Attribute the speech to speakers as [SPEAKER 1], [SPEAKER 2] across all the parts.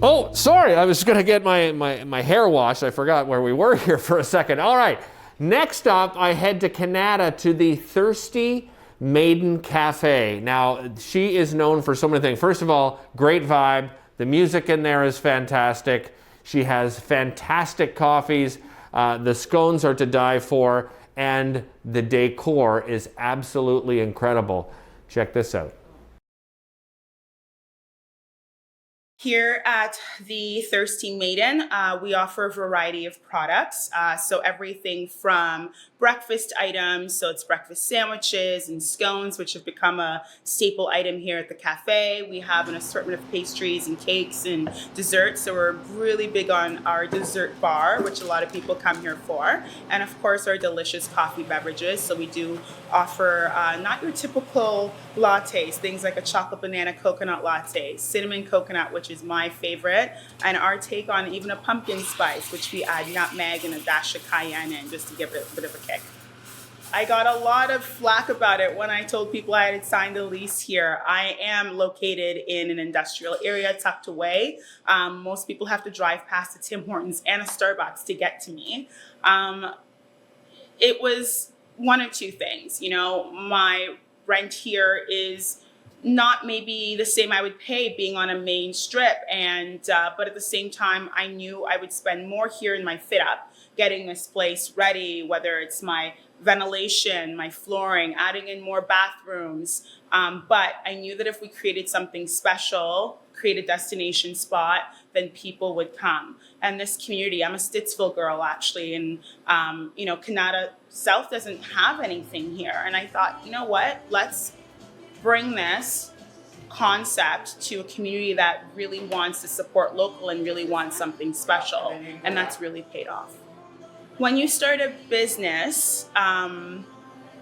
[SPEAKER 1] Oh, sorry, I was going to get my hair washed. I forgot where we were here for a second. All right, next up, I head to Kanata to the Thirsty Maiden Cafe. Now, she is known for so many things. First of all, great vibe. The music in there is fantastic. She has fantastic coffees. The scones are to die for, and the decor is absolutely incredible. Check this out.
[SPEAKER 2] Here at the Thirsty Maiden, we offer a variety of products. So everything from breakfast items, so it's breakfast sandwiches and scones, which have become a staple item here at the cafe. We have an assortment of pastries and cakes and desserts. So we're really big on our dessert bar, which a lot of people come here for. And of course, our delicious coffee beverages. So we do offer not your typical lattes, things like a chocolate banana coconut latte, cinnamon coconut, which is my favorite, and our take on even a pumpkin spice, which we add nutmeg and a dash of cayenne in just to give it a bit of a kick. I got a lot of flack about it when I told people I had signed a lease here. I am located in an industrial area tucked away. Most people have to drive past a Tim Hortons and a Starbucks to get to me. It was one of two things. My rent here is not maybe the same I would pay being on a main strip, and but at the same time, I knew I would spend more here in my fit up, getting this place ready, whether it's my ventilation, my flooring, adding in more bathrooms. But I knew that if we created something special, create a destination spot, then people would come. And this community, I'm a Stittsville girl actually, and Kanata South doesn't have anything here. And I thought, you know what, let's bring this concept to a community that really wants to support local and really wants something special. And that's really paid off. When you start a business,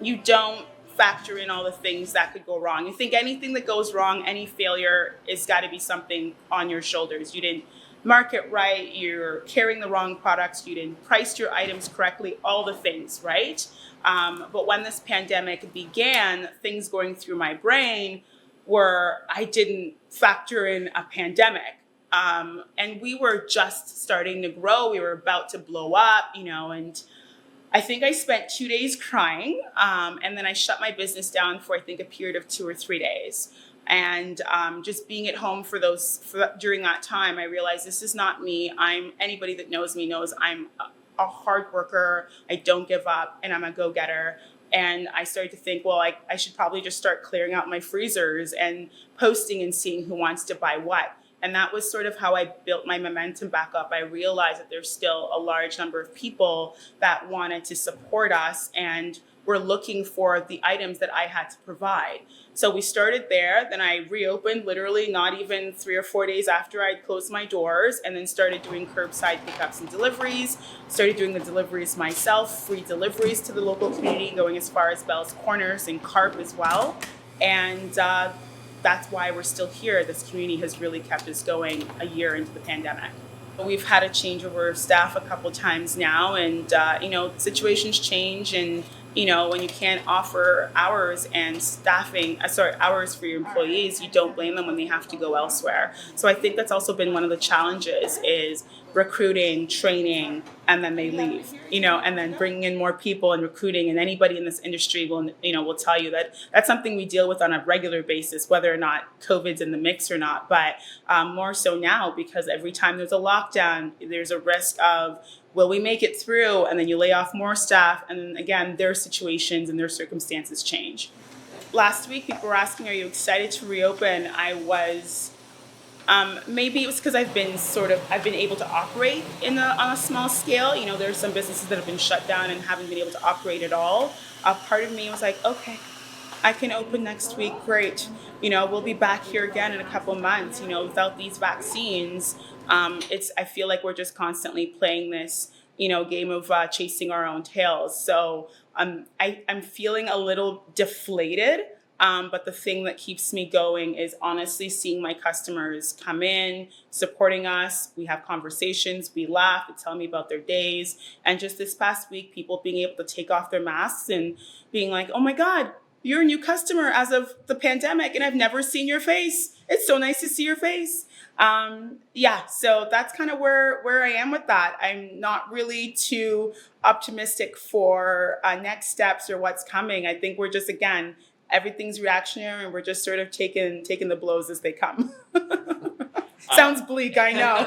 [SPEAKER 2] you don't factor in all the things that could go wrong. You think anything that goes wrong, any failure, is got to be something on your shoulders. You didn't market right, you're carrying the wrong products, you didn't price your items correctly, all the things, right? But when this pandemic began, things going through my brain were I didn't factor in a pandemic. And we were just starting to grow. We were about to blow up, and I think I spent 2 days crying. And then I shut my business down for, I think, a period of 2 or 3 days. And just being at home during that time, I realized this is not me. Anybody that knows me knows I'm a hard worker. I don't give up, and I'm a go-getter. And I started to think, well, I should probably just start clearing out my freezers and posting and seeing who wants to buy what. And that was sort of how I built my momentum back up. I realized that there's still a large number of people that wanted to support us and were looking for the items that I had to provide. So we started there. Then I reopened literally not even 3 or 4 days after I'd closed my doors, and then started doing curbside pickups and deliveries, started doing the deliveries myself, free deliveries to the local community, going as far as Bell's Corners and Carp as well. And that's why we're still here. This community has really kept us going a year into the pandemic. We've had a changeover of staff a couple times now, and situations change, and when you can't offer hours and hours for your employees, you don't blame them when they have to go elsewhere. So I think that's also been one of the challenges is recruiting, training, and then they leave, and then bringing in more people and recruiting. And anybody in this industry will tell you that that's something we deal with on a regular basis, whether or not COVID's in the mix or not. But more so now, because every time there's a lockdown, there's a risk of, will we make it through? And then you lay off more staff. And then again, their situations and their circumstances change. Last week, people were asking, are you excited to reopen? I was. Maybe it was because I've been able to operate on a small scale. There's some businesses that have been shut down and haven't been able to operate at all. Part of me was like, okay, I can open next week. Great. We'll be back here again in a couple months. Without these vaccines, I feel like we're just constantly playing this, game of chasing our own tails. So I'm feeling a little deflated. But the thing that keeps me going is honestly seeing my customers come in, supporting us. We have conversations, we laugh, they tell me about their days. And just this past week, people being able to take off their masks and being like, oh my God, you're a new customer as of the pandemic, and I've never seen your face. It's so nice to see your face. Yeah, so that's kind of where I am with that. I'm not really too optimistic for next steps or what's coming. I think we're just, again, everything's reactionary, and we're just sort of taking the blows as they come. Sounds bleak, I know.